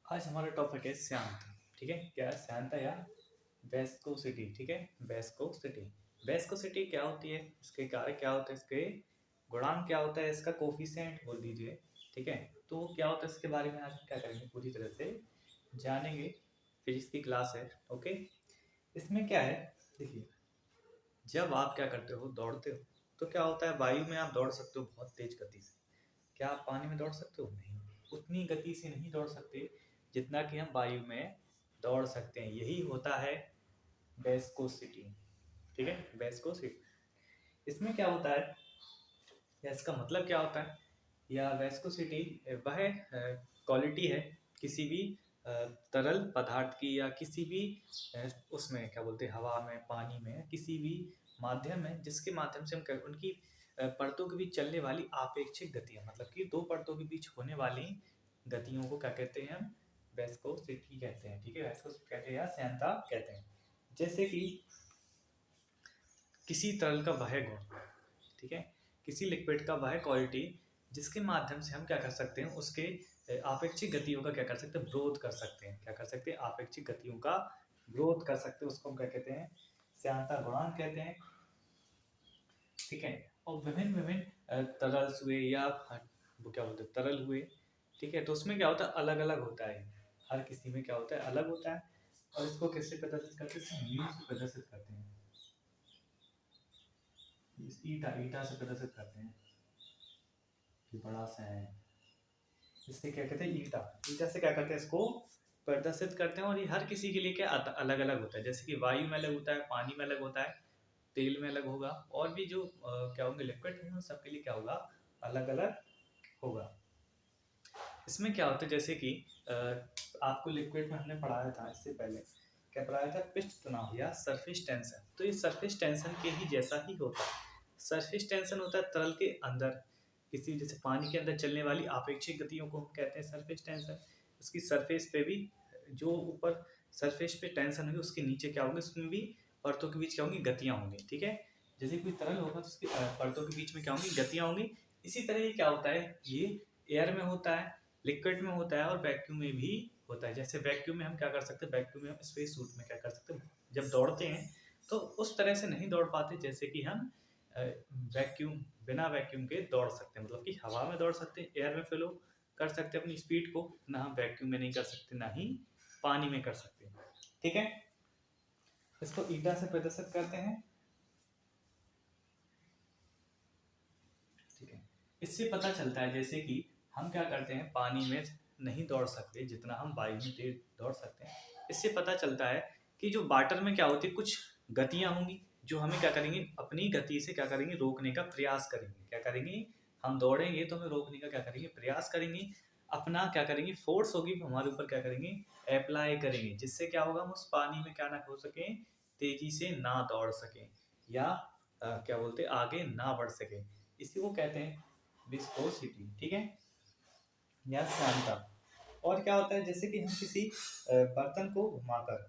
आज हमारा टॉपिक है श्यांत। ठीक है, क्या है श्यांत या वेस्कोसिटी। ठीक है, वेस्कोसिटी। वेस्कोसिटी क्या होती है, इसके कार्य क्या होते हैं, इसके गुणांक क्या होता है, इसका कोफिशिएंट बोल दीजिए। ठीक है, तो वो क्या होता है इसके बारे में आज क्या करेंगे, पूरी तरह से जानेंगे। फिजिक्स की क्लास है। ओके, इसमें क्या है, देखिए, जब आप क्या करते हो, दौड़ते हो, तो क्या होता है, वायु में आप दौड़ सकते हो बहुत तेज गति से। क्या आप पानी में दौड़ सकते हो? नहीं, उतनी गति से नहीं दौड़ सकते जितना कि हम वायु में दौड़ सकते हैं। यही होता है वेस्कोसिटी। ठीक है, वेस्कोसिटी। इसमें क्या होता है या इसका मतलब क्या होता है, या वेस्कोसिटी वह क्वालिटी है किसी भी अ, तरल पदार्थ की, या किसी भी उसमें क्या बोलते हैं, हवा में, पानी में, किसी भी माध्यम है जिसके माध्यम से हम उनकी परतों के बीच चलने वाली आपेक्षिक गतियां, मतलब कि दो परतों के बीच होने वाली गतियों को क्या कहते हैं हम, वेस्कोसिटी कहते हैं। ठीक है, वेस्कोसिटी कहते हैं या श्यानता कहते हैं। जैसे कि किसी तरल का वह गुण, ठीक है, किसी लिक्विड का वह क्वालिटी जिसके माध्यम से हम क्या कर सकते हैं, उसके आपेक्षिक गतियों का क्या कर सकते हैं, विरोध कर सकते हैं। क्या कर सकते हैं, आपेक्षिक गतियों का विरोध कर सकते हैं, उसको हम क्या कहते हैं, श्यानता गुणांक कहते हैं। ठीक है, और विभिन्न विभिन्न तरल हुए या वो क्या बोलते हैं, तरल हुए। ठीक है, तो उसमें क्या होता है, अलग अलग होता है, हर किसी में क्या होता है, अलग होता है। और इसको किससे प्रदर्शित करते हैं, म्यू से प्रदर्शित करते हैं। इस ईटा ईटा से प्रदर्शित करते हैं, ये बड़ा सा है, इससे क्या कहते हैं, ईटा। ईटा से क्या करते हैं, इसको प्रदर्शित करते हैं। और ये हर किसी के लिए क्या अलग अलग होता है, जैसे कि वायु में अलग होता है, पानी में अलग होता है, तेल में अलग होगा, और भी जो क्या होंगे लिक्विड है, सबके लिए क्या होगा, अलग अलग होगा। इसमें क्या होता है, जैसे कि आपको लिक्विड में हमने पढ़ाया था इससे पहले, क्या पढ़ाया था, पृष्ठ तनाव या सरफेस टेंशन। तो ये सरफेस टेंशन के ही जैसा ही होता है। सरफेस टेंशन होता है तरल के अंदर, किसी जैसे पानी के अंदर चलने वाली आपेक्षिक गतियों को हम कहते हैं सरफेस टेंशन। उसकी सरफेस पे भी, जो ऊपर सरफेस पे टेंशन होगी, उसके नीचे क्या होगी, उसमें भी परतों के बीच क्या होंगी, गतियां होंगी। ठीक है, जैसे कोई तरल होगा तो उसकी परतों के बीच में क्या होंगी, गतियां होंगी। इसी तरह ये क्या होता है, ये एयर में होता है, लिक्विड में होता है, और वैक्यूम में भी होता है। जैसे वैक्यूम में हम क्या कर सकते हैं, वैक्यूम में हम स्पेस सूट में क्या कर सकते हैं, जब दौड़ते हैं तो उस तरह से नहीं दौड़ पाते जैसे कि हम वैक्यूम, बिना वैक्यूम के दौड़ सकते हैं। मतलब कि हवा में दौड़ सकते हैं, एयर में फ्लो कर सकते हैं अपनी स्पीड को, ना हम वैक्यूम में नहीं कर सकते, ना ही पानी में कर सकते हैं। ठीक है, इसको ईटा से प्रदर्शित करते हैं। ठीक है, इससे पता चलता है जैसे कि हम क्या करते हैं, पानी में नहीं दौड़ सकते जितना हम वायु में तेज दौड़ सकते हैं। इससे पता चलता है कि जो वाटर में क्या होती है, कुछ गतियां होंगी जो हमें क्या करेंगे, अपनी गति से क्या करेंगे, रोकने का प्रयास करेंगे। क्या करेंगे, हम दौड़ेंगे तो हमें रोकने का क्या करेंगे, प्रयास करेंगे। अपना क्या करेंगे, फोर्स होगी हमारे ऊपर, क्या करेंगे, अप्लाई करेंगे, जिससे क्या होगा, हम उस पानी में क्या ना हो सके, तेजी से ना दौड़ सके, या क्या बोलते हैं, आगे ना बढ़ सके। इसी को कहते हैं विस्कोसिटी। ठीक है, या श्यानता। और क्या होता है, जैसे कि हम किसी बर्तन को घुमाकर,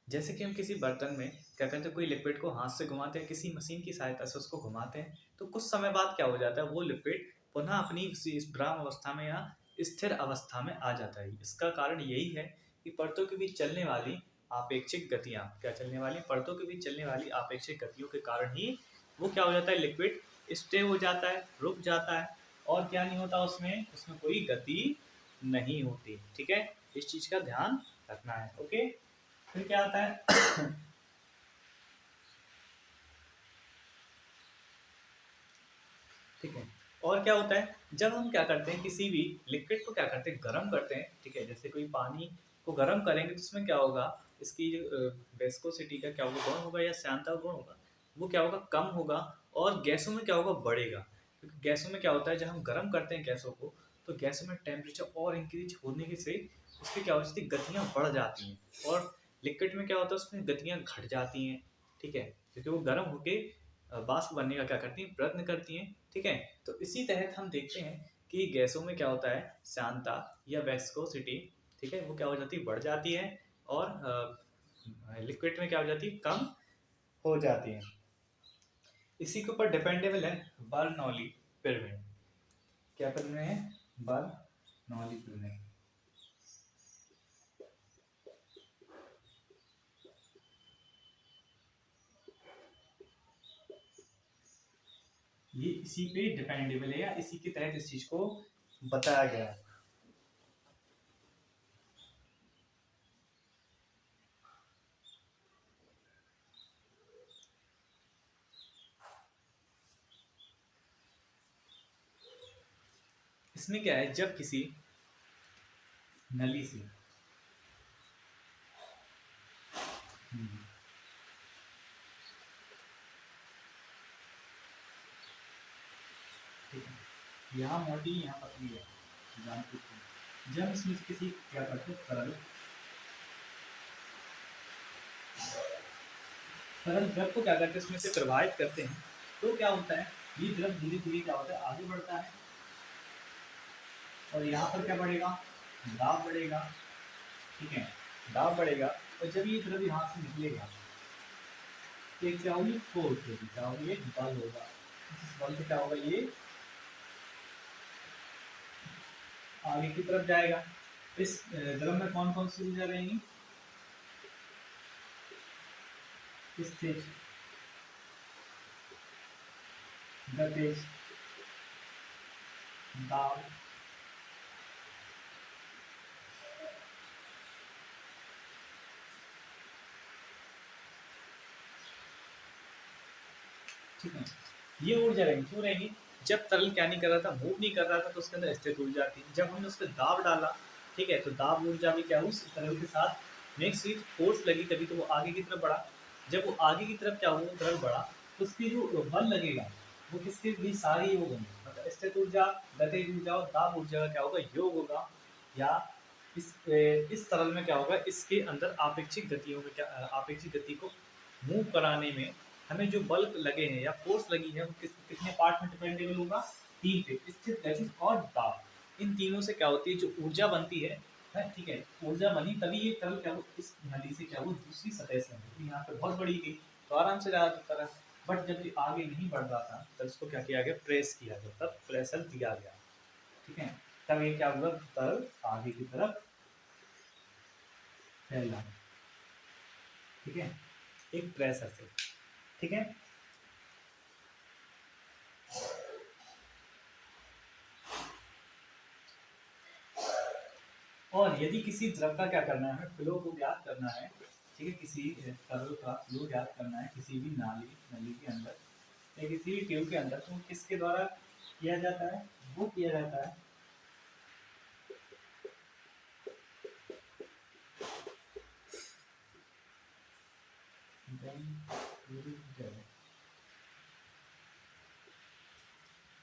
जैसे कि हम किसी बर्तन में क्या करते हैं, कोई लिक्विड को हाथ से घुमाते हैं, किसी मशीन की सहायता से उसको घुमाते हैं, तो कुछ समय बाद क्या हो जाता है, वो लिक्विड पुनः अपनी इस विराम अवस्था में या स्थिर अवस्था में आ जाता है। इसका कारण यही है कि परतों के बीच चलने वाली आपेक्षिक गतियां, क्या चलने वाली, परतों के बीच चलने वाली आपेक्षिक गतियों के कारण ही वो क्या हो जाता है, लिक्विड स्टे हो जाता है, रुक जाता है, और क्या नहीं होता, उसमें उसमें कोई गति नहीं होती। ठीक है, इस चीज का ध्यान रखना है। ओके, फिर क्या आता है, ठीक है, और क्या होता है, जब हम क्या करते हैं, किसी भी लिक्विड को क्या करते हैं, गर्म करते हैं। ठीक है, जैसे कोई पानी को गर्म करेंगे तो उसमें क्या होगा, इसकी जो वेस्कोसिटी का क्या होगा, गुण होगा, या श्यानता गुण होगा, वो क्या होगा, कम होगा। और गैसों में क्या होगा, बढ़ेगा। क्योंकि गैसों में क्या होता है, जब हम गर्म करते हैं गैसों को, तो गैसों में टेम्परेचर और इंक्रीज होने के से उसकी क्या हो जाती है, गतियाँ बढ़ जाती हैं। और लिक्विड में क्या होता है, उसमें गतियाँ घट जाती हैं। ठीक है, क्योंकि वो गर्म होके वाष्प बनने का क्या करती हैं, प्रयत्न करती हैं। ठीक है, तो इसी तहत हम देखते हैं कि गैसों में क्या होता है, श्यानता या वेस्कोसिटी, ठीक है, वो क्या हो जाती है, बढ़ जाती है। और लिक्विड में क्या हो जाती है, कम हो जाती है। इसी के ऊपर डिपेंडेबल है बर्नौली पिरामिड। क्या करना है, बर्नौली। ये इसी पे डिपेंडेबल है या इसी के तहत इस चीज को बताया गया है। इसमें क्या है, जब किसी नली से ठीक है, यहाँ मोटी यहाँ पतली है, जब इसमें किसी क्या करते हैं, तरल द्रव को क्या करते हैं, इसमें से प्रवाहित करते हैं, तो क्या होता है, ये द्रव धीरे धीरे क्या होता है, आगे बढ़ता है और यहाँ पर क्या बढ़ेगा, दाब बढ़ेगा। ठीक है, दाब बढ़ेगा और जब ये द्रव यहाँ से निकलेगा तो क्या होगी, फोर्स होगी, क्या होगी, एक बल होगा। इस बल से क्या होगा, ये आगे की तरफ जाएगा। इस द्रव में कौन कौन सी ऊर्जा रहेंगी, स्थिर, गतिज, दाब, ठीक है, ये ऊर्जा रहेगी, क्यों रहेगी, जब तरल क्या नहीं कर रहा था, मूव नहीं कर रहा था, तो उसके अंदर स्थिर ऊर्जा थी। जब हमने उस पर दाब डाला, ठीक है, तो दाब ऊर्जा भी क्या हुई, उस तरल के साथ नेक्स्ट स्विच फोर्स लगी, तभी तो वो आगे की तरफ बढ़ा। जब वो आगे की तरफ क्या हुआ, तरल बढ़ा, तो उसकी जो बल लगेगा वो किसके बीच, सारी योग होंगे, मतलब स्थिर ऊर्जा, गतिज ऊर्जा और दाब ऊर्जा का क्या होगा, योग होगा। या इस तरल में क्या होगा, इसके अंदर आपेक्षिक गतियों में क्या, आपेक्षिक गति को मूव कराने में हमें जो बल लगे हैं या फोर्स लगी है, वो कितने पार्ट में डिपेंडेबल होगा, तीन पे, स्थिर, गतिज और दाब। इन तीनों से क्या होती है, जो ऊर्जा बनती है, ठीक है, ऊर्जा बनी तभी ये तरल क्या हो, इस नली से क्या हो, दूसरी सतह से निकली, यहाँ पे बहुत बड़ी गई तो आराम से रहा तरल। बट जब ये आगे नहीं बढ़ रहा था, तब इसको क्या किया गया, प्रेस किया गया, तब प्रेशर दिया गया। ठीक है, तब ये क्या हुआ, तरल आगे की तरफ फैला। ठीक है, एक प्रेशर से। ठीक है, और यदि किसी द्रव का क्या करना है, फ्लो को ज्ञात करना है, ठीक है, किसी तरल का फ्लो ज्ञात करना है किसी भी नली के अंदर या किसी भी ट्यूब के अंदर, तो किसके द्वारा किया जाता है, वो किया जाता है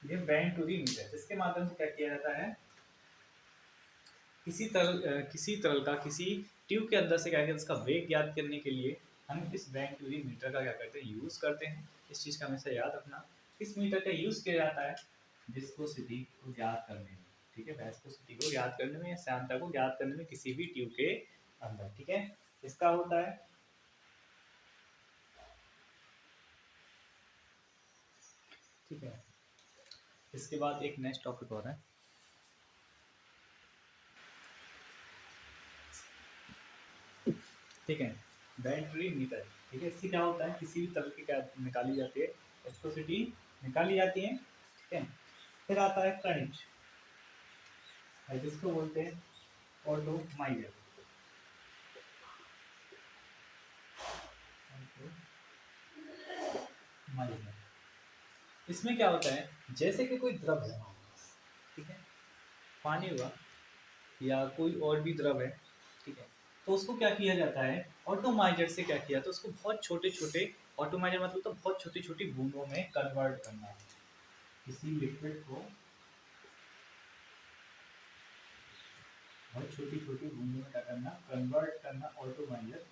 ये वेंटुरीमीटर, जिसके माध्यम से क्या किया जाता है, किसी तरल का किसी ट्यूब के अंदर से क्या करते हैं, उसका वेग ज्ञात करने के लिए हम इस वेंटुरीमीटर का क्या करते हैं, यूज करते हैं। इस चीज का हमेशा याद रखना, इस मीटर का यूज किया जाता है विस्कोसिटी को ज्ञात करने में। ठीक है, विस्कोसिटी को ज्ञात करने में या श्यानता को ज्ञात करने में किसी भी ट्यूब के अंदर। ठीक है, इसका होता है, ठीक है, इसके बाद एक नेक्स्ट टॉपिक और है, ठीक है, वेंटुरीमीटर। ठीक है, इससे क्या होता है, किसी भी तरल की क्या निकाली जाती है, विस्कोसिटी निकाली जाती है। ठीक है, फिर आता है खनिज, जिसको बोलते हैं ऑटोमाइजर। इसमें क्या होता है, जैसे कि कोई द्रव है, ठीक है, पानी हुआ या कोई और भी द्रव है, ठीक है, तो उसको क्या किया जाता है, ऑटोमाइजर से क्या किया, तो उसको बहुत छोटे छोटे, ऑटोमाइजर मतलब तो बहुत छोटी छोटी बूंदों में कन्वर्ट करना है, किसी लिक्विड को बहुत छोटी छोटी बूंदों में क्या करना, कन्वर्ट करना, ऑटोमाइजर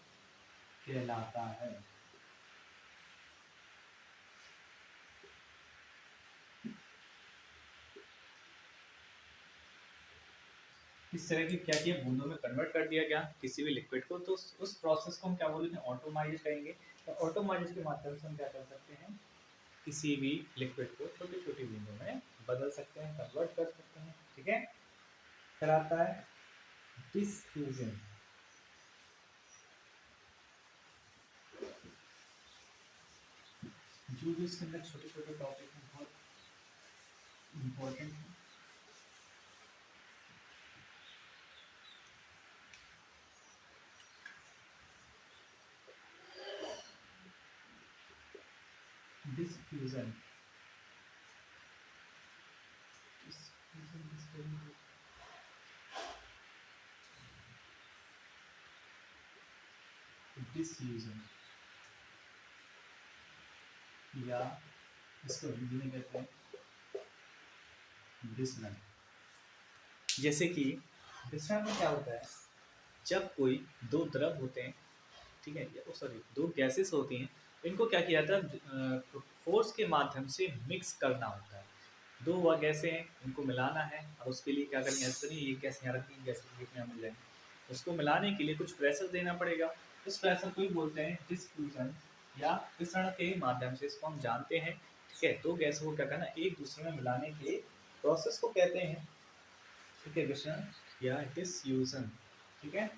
कहलाता है। इस तरह की क्या किया, बूंदों में कन्वर्ट कर दिया गया किसी भी लिक्विड को, तो उस प्रोसेस को हम क्या बोलेंगे, ऑटोमाइजर कहेंगे। तो ऑटोमाइजर के माध्यम से हम क्या कर सकते हैं, किसी भी लिक्विड को छोटी छोटी बूंदों में बदल सकते हैं, कन्वर्ट कर सकते हैं। ठीक है। फिर आता है डिफ्यूजन। जो भी इसके अंदर छोटे छोटे टॉपिक हैं बहुत इम्पोर्टेंट है। डिफ्यूजन, डिफ्यूजन या इसको हिंदी में कहते हैं विसरण। जैसे कि विसरण में क्या होता है, जब कोई दो द्रव होते हैं, ठीक है, सॉरी दो गैसेस होती हैं, इनको क्या किया जाता है, फोर्स के माध्यम से मिक्स करना होता है। दो हुआ गैसें हैं, इनको मिलाना है, और उसके लिए क्या करेंगे, ऐसे नहीं ये गैस यहाँ रखी, गैस कितने मिल जाएंगे, उसको मिलाने के लिए कुछ प्रेशर देना पड़ेगा। इस प्रेशर को ही बोलते हैं डिफ्यूजन या विसरण के माध्यम से, इसको हम जानते हैं। ठीक है, दो गैसों को क्या करना, एक दूसरे में मिलाने के प्रोसेस को कहते हैं, ठीक है, विसरण या डिफ्यूजन। ठीक है,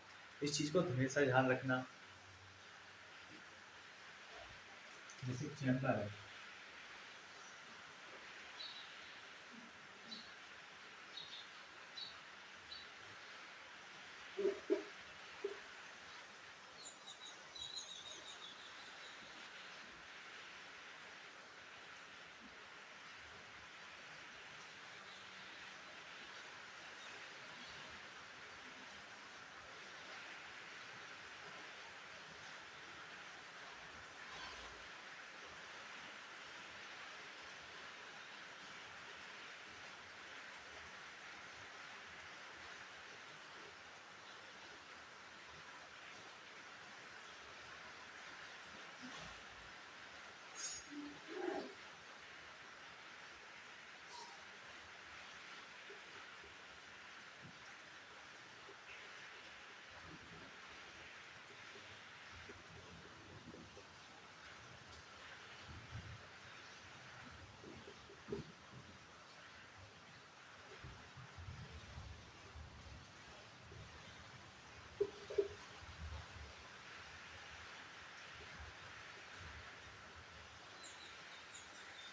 इस चीज़ को हमेशा ध्यान रखना। जैसे चैम्बर है,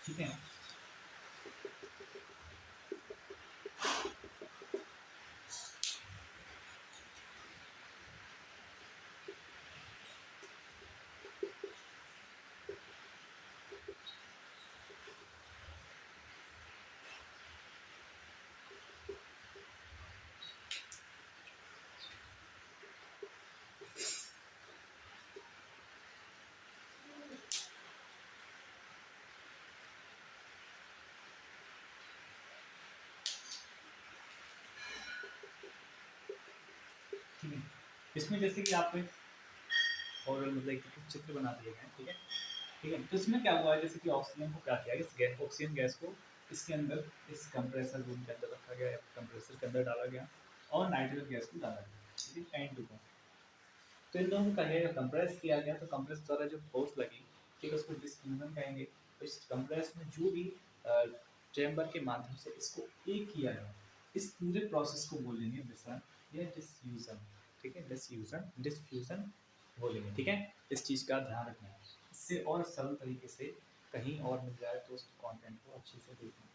ठीक है। ठीक है, इसमें जैसे कि आप और मतलब एक चित्र बना दिए गए, ठीक है, ठीक है। तो इसमें क्या हुआ है, जैसे कि ऑक्सीजन को क्या किया, इस गैस ऑक्सीजन गैस को इसके अंदर, इस कंप्रेसर रूम के अंदर रखा गया, कंप्रेसर के अंदर डाला गया, और नाइट्रोजन गैस को डाला गया, ठीक है, N2 को। तो इन दोनों को कहेगा कंप्रेस किया गया, तो कंप्रेस द्वारा जो फोर्स लगी, ठीक है, उसको डिफ्यूजन कहेंगे। तो इस कंप्रेस में जो भी चैम्बर के माध्यम से इसको एक किया गया, इस पूरे प्रोसेस को बोलेंगे विसरण या डिफ्यूजन। ठीक है, डिफ्यूजन बोलेंगे। ठीक है, इस चीज़ का ध्यान रखना है। इससे और सरल तरीके से कहीं और मिल जाए तो उस कंटेंट को अच्छे से देखना।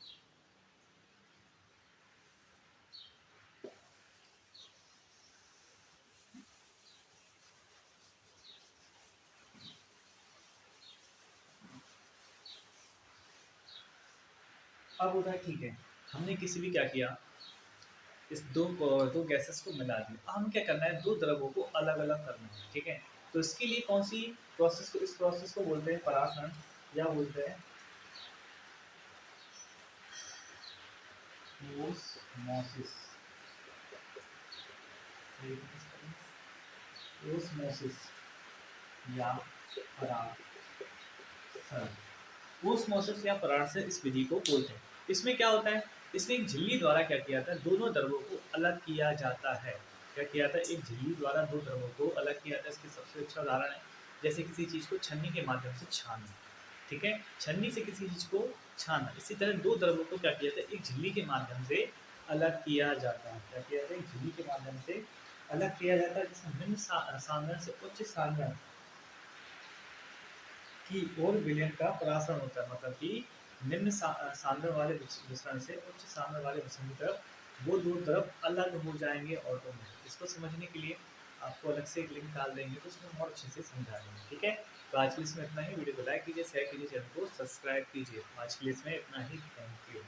अब होता है, ठीक है, हमने किसी भी क्या किया, इस दो गैसेस को मिला दिया। अब हमें क्या करना है, दो द्रवों को अलग अलग करना है। ठीक है, तो इसके लिए कौन सी प्रोसेस को, इस प्रोसेस को बोलते हैं परासरण, या बोलते हैं ओस्मोसिस। ओस्मोसिस या परागण, ओस्मोसिस या परागण इस विधि को बोलते हैं। इसमें क्या होता है, इसमें एक झिल्ली द्वारा क्या किया जाता है, दोनों द्रवों को अलग किया जाता है। क्या किया जाता है, एक झिल्ली द्वारा दो द्रवों को अलग किया जाता है। इसकी सबसे अच्छा उदाहरण है जैसे किसी चीज़ को छन्नी के माध्यम से छानना। ठीक है, छन्नी से किसी चीज़ को छाना। इसी तरह दो द्रवों को क्या किया जाता है, एक झिल्ली के माध्यम से अलग किया जाता है। क्या किया जाता है? झिल्ली के माध्यम से अलग किया जाता है, जिसमें निम्न सांद्रण से उच्च सांद्रण की ओर विलयन का परासरण होता है। मतलब कि निम्न सांद्रण वाले मिश्रण से उच्च सांद्रण वाले मिश्रण की तरफ वो दो तरफ अलग हो जाएंगे ऑटोमेटिक। इसको समझने के लिए आपको अलग से एक लिंक डाल देंगे, तो उसमें और अच्छे से समझा देंगे। ठीक है, तो आज के लिए इसमें इतना ही। वीडियो को लाइक कीजिए, शेयर कीजिए, चैनल को सब्सक्राइब कीजिए। आज के लिए इसमें इतना ही। Thank you.